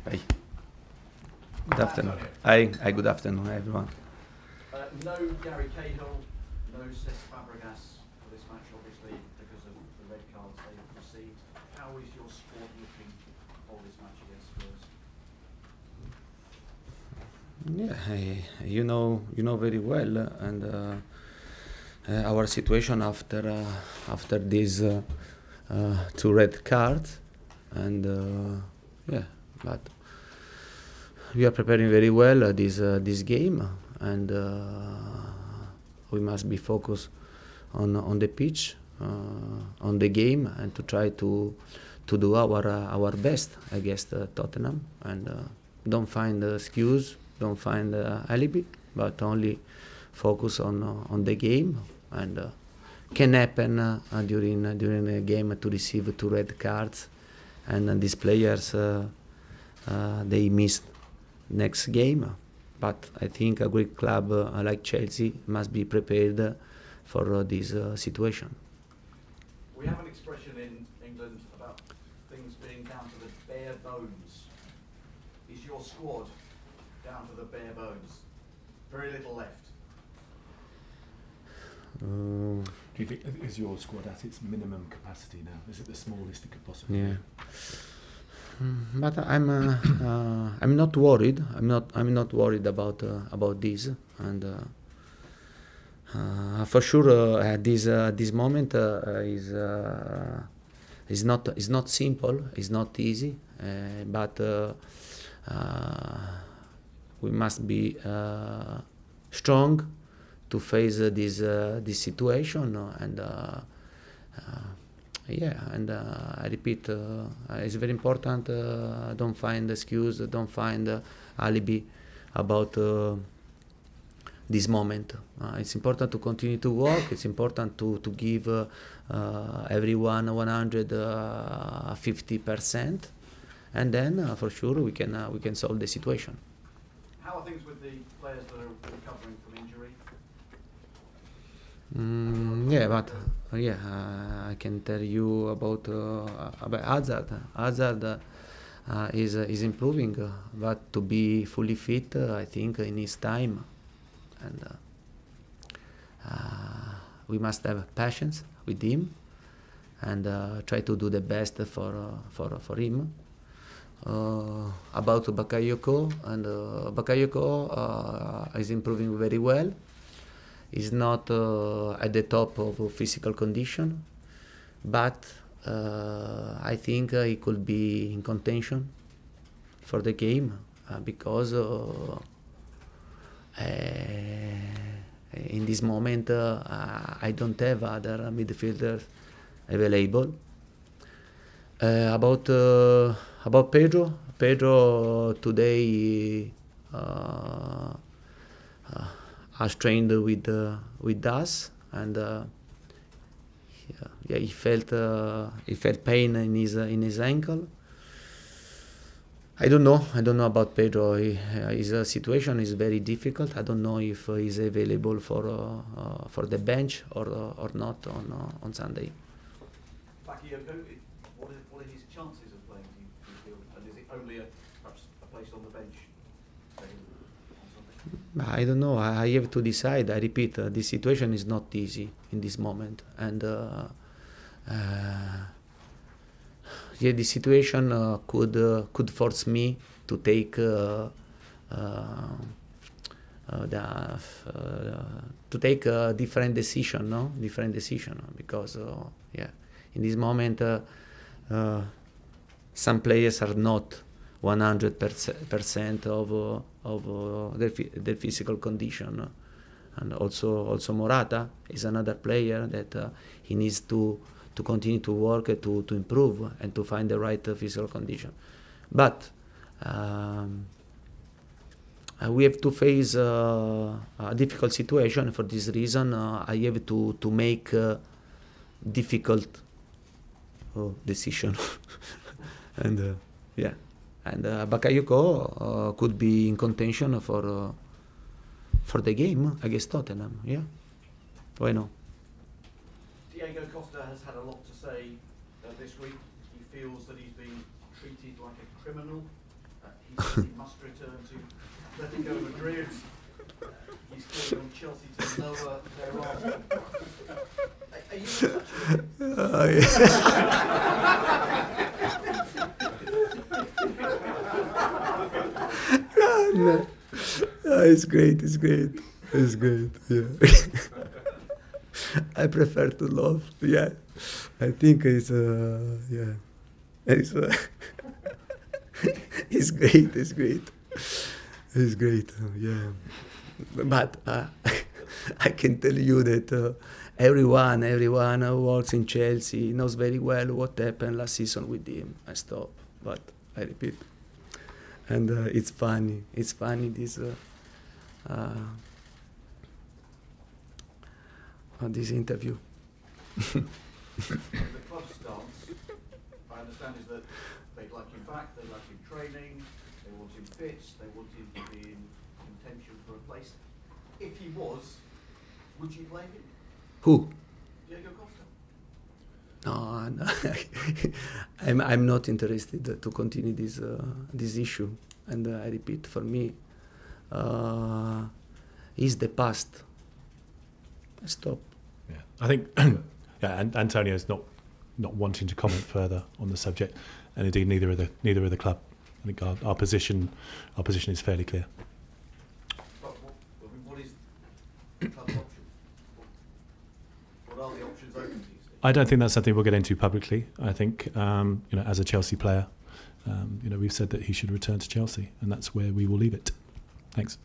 Hi. Good afternoon. Hi, good afternoon, everyone. No Gary Cahill, no Cesc Fabregas for this match, obviously, because of the red cards they have received. How is your squad looking for this match against Yeah, you know very well, and our situation after these two red cards, and yeah, but we are preparing very well this game, and we must be focused on the pitch, on the game, and to try to do our best against Tottenham, and don't find excuse, don't find alibi, but only focus on the game, and can happen during a game to receive two red cards, and these players they missed next game. But I think a great club like Chelsea must be prepared for this situation. We have an expression in England about things being down to the bare bones. Is your squad down to the bare bones? Very little left. Do you think is your squad at its minimum capacity now? Is it the smallest it could possibly be? But I'm not worried. I'm not worried about this, and for sure this moment is not simple. It's not easy, but we must be strong to face this situation, and yeah, and I repeat, it's very important. Don't find excuse, don't find alibi about this moment. It's important to continue to work. It's important to give everyone 150%, and then for sure we can solve the situation. How are things with the players that are recovering from injury? Yeah, but I can tell you about Hazard. Hazard is improving, but to be fully fit, I think in his time, and we must have patience with him, and try to do the best for him. About Bakayoko, and Bakayoko is improving very well. Is not at the top of physical condition, but I think he could be in contention for the game because in this moment I don't have other midfielders available. About Pedro today has trained with us, and he felt pain in his ankle. I don't know about Pedro. His situation is very difficult. I don't know if he's available for the bench or not on Sunday. Bakayoko, what are his chances of playing, do you feel? And is it only perhaps a place on the bench? I don't know. I have to decide. I repeat, the situation is not easy in this moment, and the situation could force me to take to take a different decision, because in this moment some players are not 100% of their physical condition, and also Morata is another player that he needs to continue to work to improve and to find the right physical condition. But we have to face a difficult situation. For this reason, I have to make difficult decision, and and Bakayoko could be in contention for the game against Tottenham. Yeah, why not? Diego Costa has had a lot to say this week. He feels that he's been treated like a criminal He says he must return to Atletico Madrid. He's calling on Chelsea to lower their offer. Are you in touch with him? No. It's great, it's great, it's great, yeah. I prefer to love, yeah. I think it's, yeah, it's, it's great, it's great, it's great, yeah. But I can tell you that everyone who works in Chelsea knows very well what happened last season with him. I stop, but I repeat. And it's funny this interview. The club's stance, I understand, is that they'd like him back, they'd like him training, they want him fit, they want him to be in contention for a place. If he was, would you blame him? Who? Diego Costa? No, I'm not interested to continue this issue. And I repeat, for me, is the past. Stop. Yeah, I think yeah, and Antonio's not wanting to comment further on the subject, and indeed neither of the club. I think our position is fairly clear. But what is the club's option? What are the options open to you? I don't think that's something we'll get into publicly. I think as a Chelsea player, we've said that he should return to Chelsea, and that's where we will leave it. Thanks.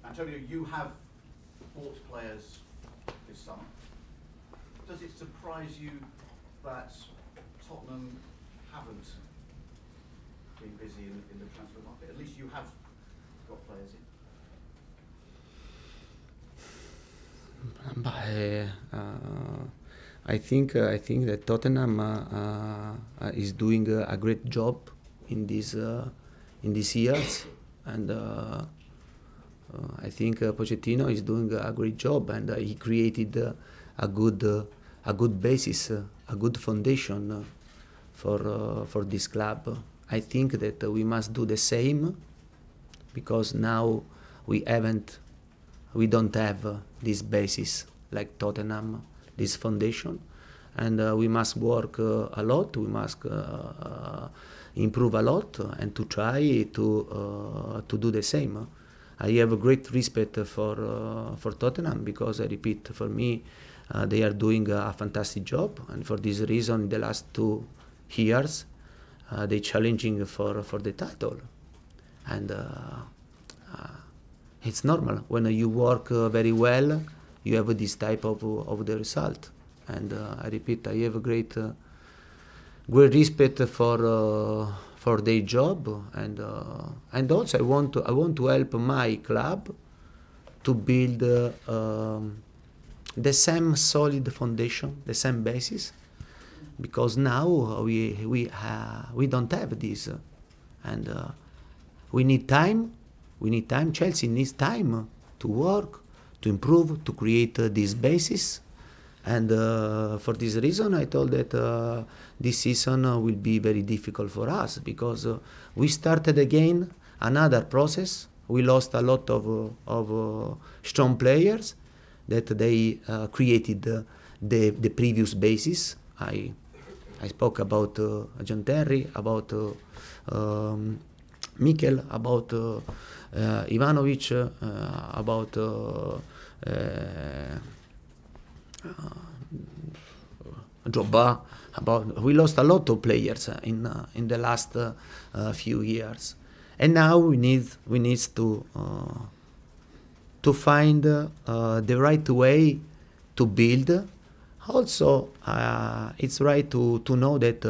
Antonio, you have bought players this summer. Does it surprise you that Tottenham haven't been busy in the transfer market? At least you have got players in. I think that Tottenham is doing a great job in these years, and I think Pochettino is doing a great job, and he created a good basis, a good foundation for this club. I think that we must do the same, because now we don't have this basis like Tottenham, this foundation, and we must work a lot. We must improve a lot, and to try to do the same. I have a great respect for Tottenham, because I repeat, for me, they are doing a fantastic job, and for this reason, in the last 2 years, they're challenging for the title, and it's normal when you work very well. You have this type of the result, and I repeat, I have a great respect for their job, and also I want to help my club to build the same solid foundation, the same basis, because now we don't have this, and we need time. We need time. Chelsea needs time to work, to improve, to create this basis. And for this reason, I told that this season will be very difficult for us, because we started again another process. We lost a lot of strong players that they created the previous basis. I spoke about John Terry, about Mikel, about Ivanovic, about Drogba. We lost a lot of players in the last few years, and now we need to find the right way to build. Also, it's right to know that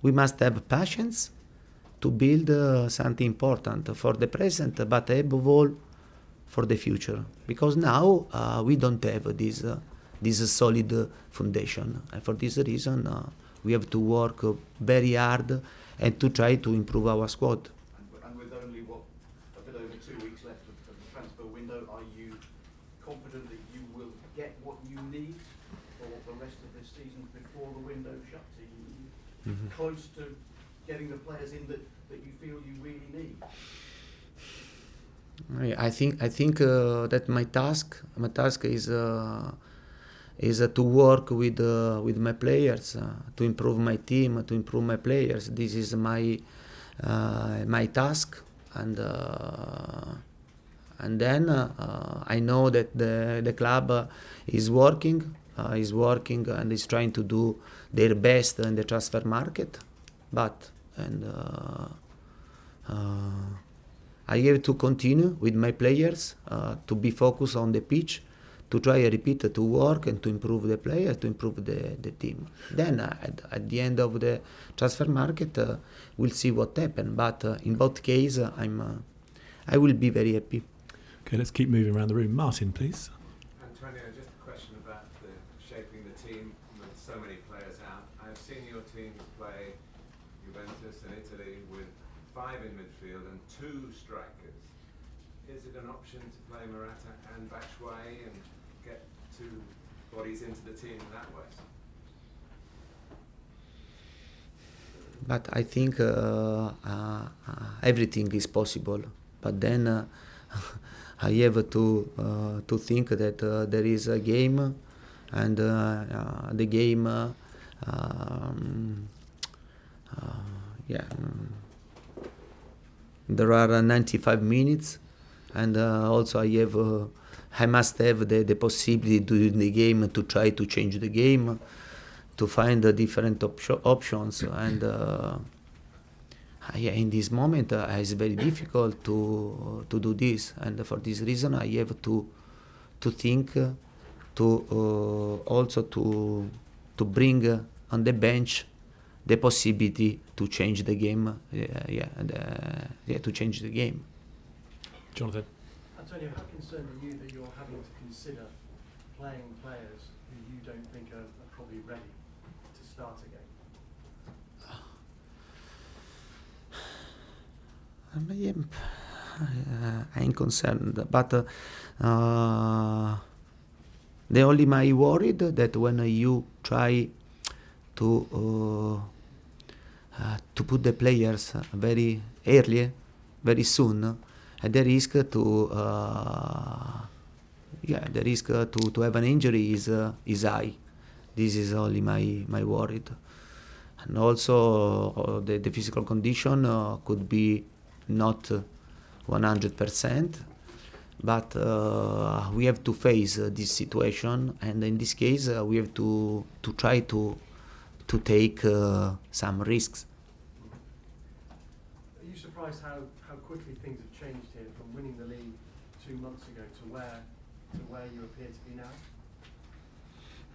we must have patience to build something important for the present, but above all for the future, because now we don't have this solid foundation, and for this reason we have to work very hard and to try to improve our squad. And with only a bit over 2 weeks left of the transfer window, are you confident that you will get what you need for the rest of this season before the window shuts? Are you close to getting the players in that you feel you really need? I think that my task is to work with my players, to improve my team, to improve my players. This is my task, and then I know that the club is working and is trying to do their best in the transfer market, but I have to continue with my players, to be focused on the pitch, to try and repeat, to work and to improve the players, to improve the team. Then at the end of the transfer market, we'll see what happens. But in both cases, I will be very happy. Okay, let's keep moving around the room. Martin, please. Antonio, just a question about shaping the team with so many players out. I've seen your teams play Juventus and Italy with 5 in midfield and 2 strikers. Is it an option to play Morata and Batshuayi and get 2 bodies into the team in that way? But I think everything is possible. But then I have to think that there is a game, and the game, there are 95 minutes, and also I must have the possibility during the game to try to change the game, to find different options, and in this moment it's very difficult to do this, and for this reason I have to think also to bring on the bench the possibility to change the game, to change the game. Jonathan. Antonio, how concerned are you that you're having to consider playing players who you don't think are probably ready to start again? I'm concerned, but the only my worried that when you try to put the players very early, very soon, the risk to have an injury is high. This is only my worried, and also the physical condition could be not 100%, but we have to face this situation, and in this case we have to try to take some risks. Are you surprised how quickly things have changed here from winning the league 2 months ago to where you appear to be now?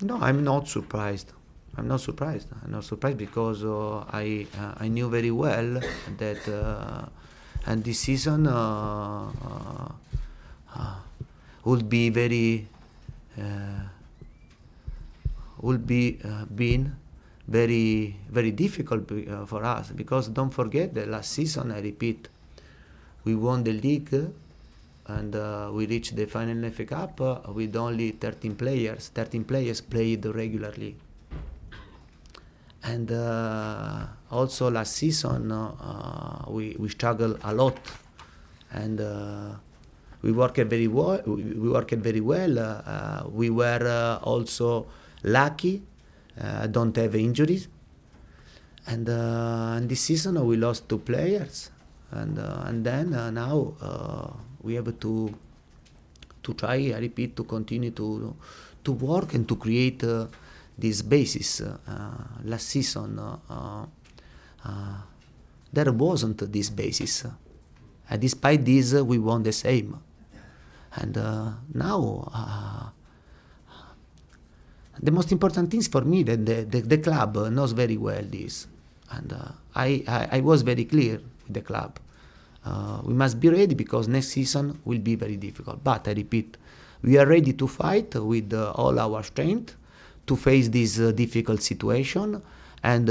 No, I'm not surprised. I'm not surprised because I knew very well that and this season would be been very difficult for us, because don't forget that last season, I repeat, we won the league and we reached the final FA Cup with only 13 players. 13 players played regularly. And also last season we struggled a lot, and we worked very well. We were also lucky, don't have injuries, and this season we lost 2 players, and then now we have to try, I repeat, to continue to work and to create this basis. Last season there wasn't this basis, and despite this we won the same, and now the most important things for me that the club knows very well this, and I was very clear with the club. We must be ready because next season will be very difficult, but I repeat, we are ready to fight with all our strength to face this difficult situation, and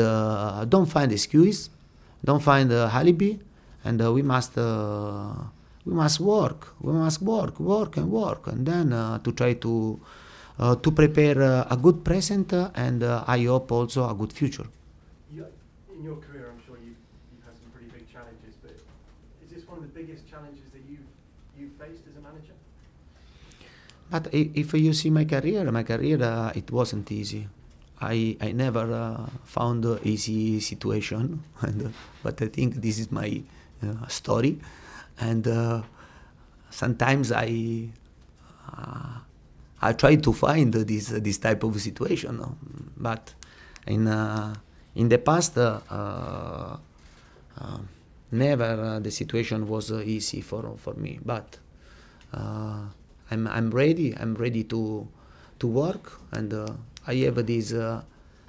don't find excuse, don't find alibi, and we must work, and then to try to prepare a good present, and I hope also a good future. In your career, I'm sure you've this one of the biggest challenges that you've faced as a manager? But if you see my career, it wasn't easy. I never found an easy situation, and, but I think this is my story, and sometimes I try to find this type of situation, but in the past never the situation was easy for me. But I'm ready to work, and I have this.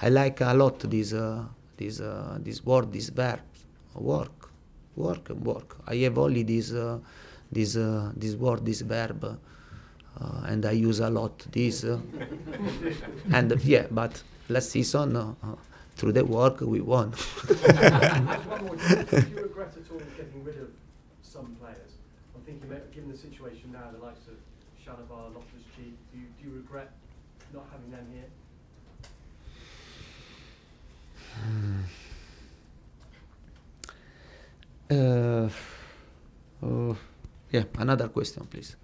I like a lot this word, this verb, work. I have only this word, this verb, and I use a lot this. And yeah, but last season through the work we won. Just one more. Do you regret at all getting rid of some players? I'm thinking about, given the situation now, the likes of Shalabar, Loftus-Cheek, do you regret not having them here? Yeah, another question, please.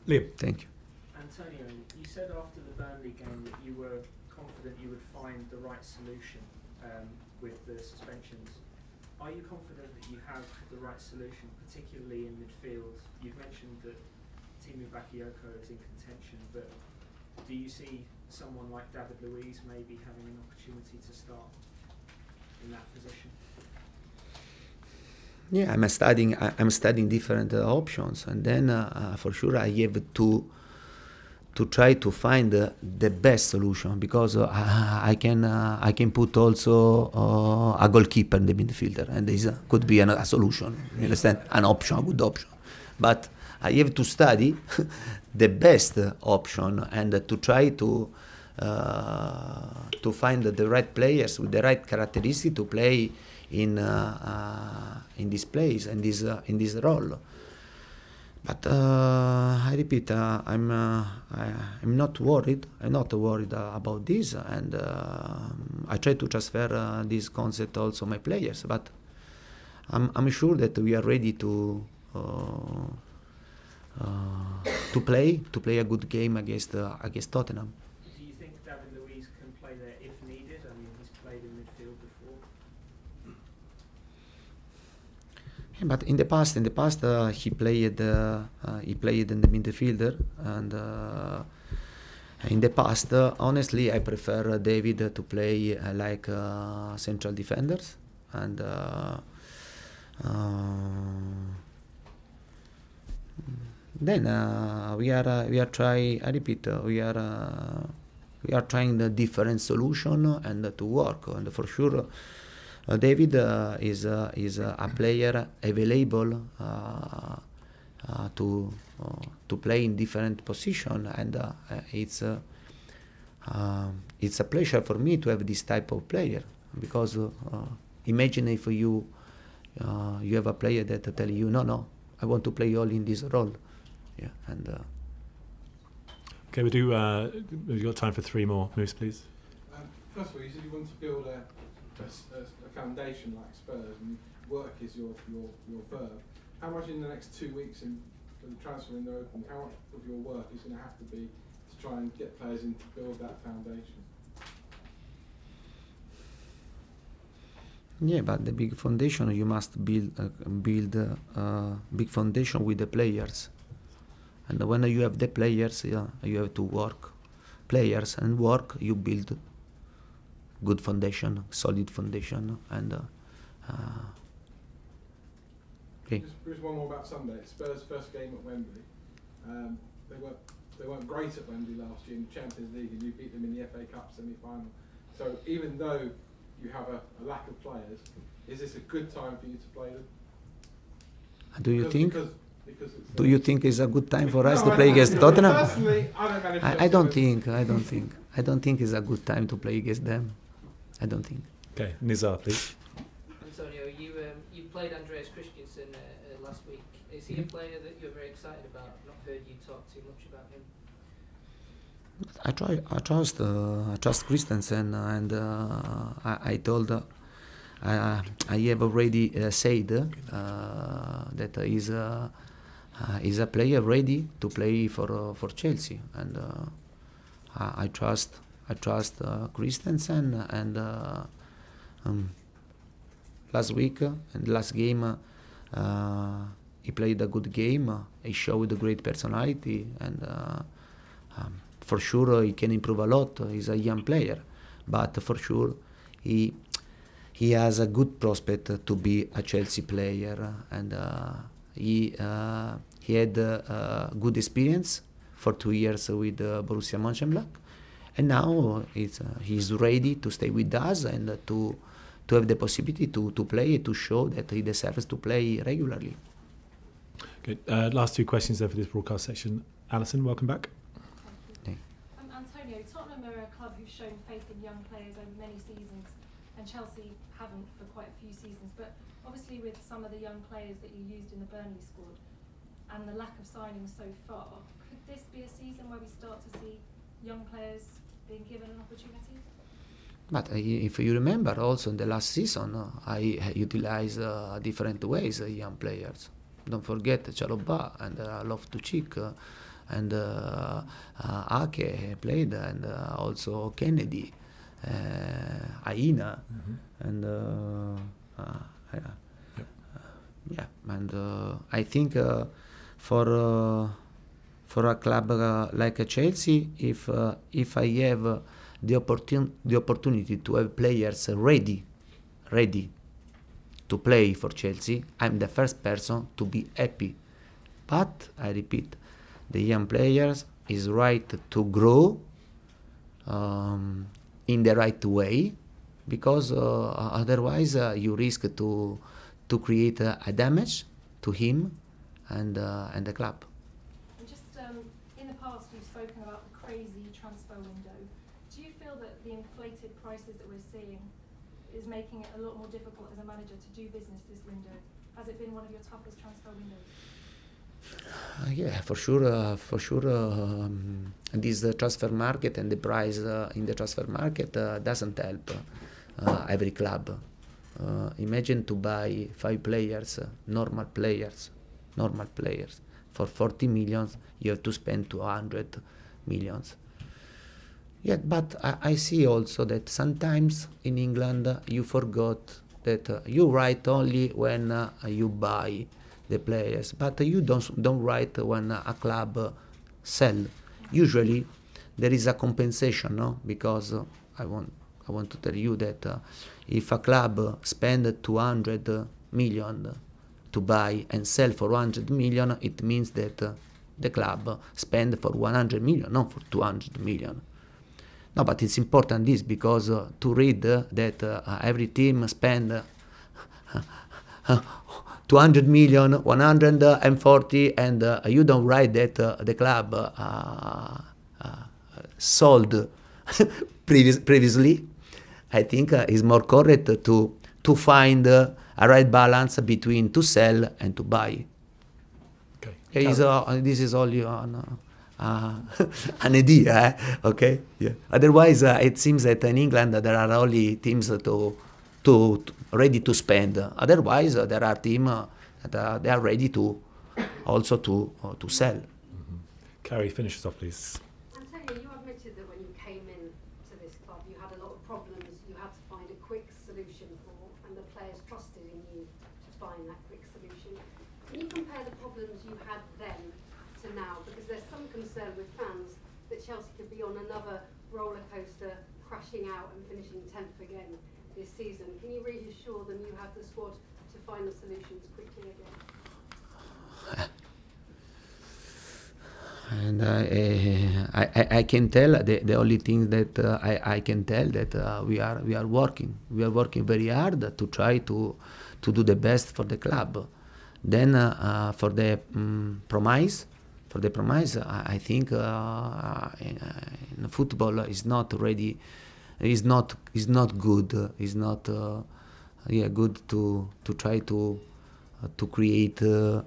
Liam. Thank you. Antonio, you said after the Burnley game that you were confident you would find the right solution with the suspensions. Are you confident that you have the right solution, particularly in midfield? You've mentioned that Timu Bakayoko is in contention, but do you see someone like David Luiz maybe having an opportunity to start in that position? Yeah, I'm studying different options, and then for sure I have to try to find the best solution, because I can put also a goalkeeper in the midfielder, and this could be a solution. You understand? An option, a good option. But I have to study the best option and to try to find the right players with the right characteristics to play in this place, in this role. But I repeat, I'm not worried. I'm not worried about this, and I try to transfer this concept also my players. But I'm sure that we are ready to play a good game against Tottenham. Do you think David Luiz can play there if needed? I mean, he's played in midfield before. Yeah, but in the past, he played in the midfielder, and in the past, honestly, I prefer David to play like central defenders, and then we are trying. I repeat, we are trying the different solution and to work, and for sure. David is a player available to play in different position, and it's a pleasure for me to have this type of player, because imagine if you have a player that tell you no, I want to play all in this role, yeah, and Okay, we've got time for 3 more. Moose, please. First of all, you said you want to build a foundation like Spurs, and work is your verb. How much in the next 2 weeks in the transfer window open, how much of your work is going to have to be to try and get players in to build that foundation? yeah, but the big foundation, you must build big foundation with the players, and when you have the players, you have to work players and work. You build good foundation, solid foundation, and okay. Just one more about Sunday. Spurs' first game at Wembley. They weren't great at Wembley last year in the Champions League, and you beat them in the FA Cup semi-final. So even though you have a lack of players, is this a good time for you to play them? Do you think? Because it's Do you think it's a good time for us to play against Tottenham? Personally, I don't manage. I don't think it's a good time to play against them. I don't think. Okay, Nizar, please. Antonio, you played Andreas Christensen last week. Is he a player that you're very excited about? I've not heard you talk too much about him. I trust Christensen, and I have already said that is a player ready to play for Chelsea, and I trust Christensen, and last week and last game he played a good game. He showed a great personality, and for sure he can improve a lot. He's a young player, but for sure he has a good prospect to be a Chelsea player, and he had good experience for 2 years with Borussia Mönchengladbach, and now he's ready to stay with us and to have the possibility to play, to show that he deserves to play regularly. Good. Last two questions there for this broadcast section. Alison, welcome back. Thank you. Antonio, Tottenham are a club who've shown faith in young players over many seasons, and Chelsea haven't for quite a few seasons. But obviously with some of the young players that you used in the Burnley squad and the lack of signings so far, could this be a season where we start to see young players being given an opportunity? But if you remember, also in the last season, I utilized different ways young players. Don't forget Chalobah and Loftus-Cheek and Ake played, and also Kennedy, Aina, and yeah. And I think for a club like Chelsea, if I have the opportunity to have players ready to play for Chelsea, I'm the first person to be happy. But I repeat, the young players is right to grow in the right way, because otherwise you risk to create a damage to him and the club. And just in the past, you've spoken about the crazy transfer window. Do you feel that the inflated prices that we're seeing is making it a lot more difficult as a manager to do business this window? Has it been one of your toughest transfer windows? Yeah, for sure. This transfer market and the price in the transfer market doesn't help every club. Imagine to buy 5 players, normal players, for 40 millions. You have to spend 200 millions. Yeah, but I see also that sometimes in England you forgot that you write only when you buy the players, but you don't write when a club sell. Usually there is a compensation, no? Because I want to tell you that if a club spend 200 million to buy and sell for 100 million, it means that the club spend for 100 million, not for 200 million. No, but it's important this, because to read that every team spend 200 million, 140, and you don't write that the club sold previously, I think is more correct to find a right balance between to sell and to buy. Okay. This is only on an idea, okay? Yeah. Otherwise, it seems that in England there are only teams to ready to spend. Otherwise, there are teams that they are ready to also to sell. Mm-hmm. Carrie, finish us off, please. Antonio, you admitted that when you came in to this club, you had a lot of problems you had to find a quick solution for, and the players trusted in you to find that quick solution. Can you compare the problems you had then to now? Because there's some concern with fans that Chelsea could be on another roller coaster, crashing out and finishing 10th again this season. Can you reassure them you have the squad to find the solutions quickly again? And I can tell the only thing that I can tell that we are working very hard to try to do the best for the club. Then for the promise, I think in football is not ready. Is not good. Is not good to try to create the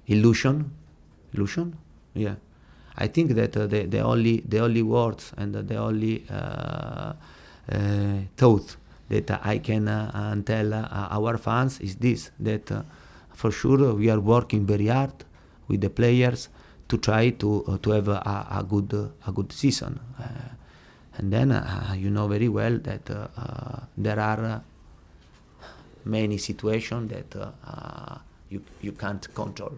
illusion. Yeah, I think that the only words and the only thought that I can tell our fans is this, that for sure we are working very hard with the players to try to have a good season. And then you know very well that there are many situations that you can't control.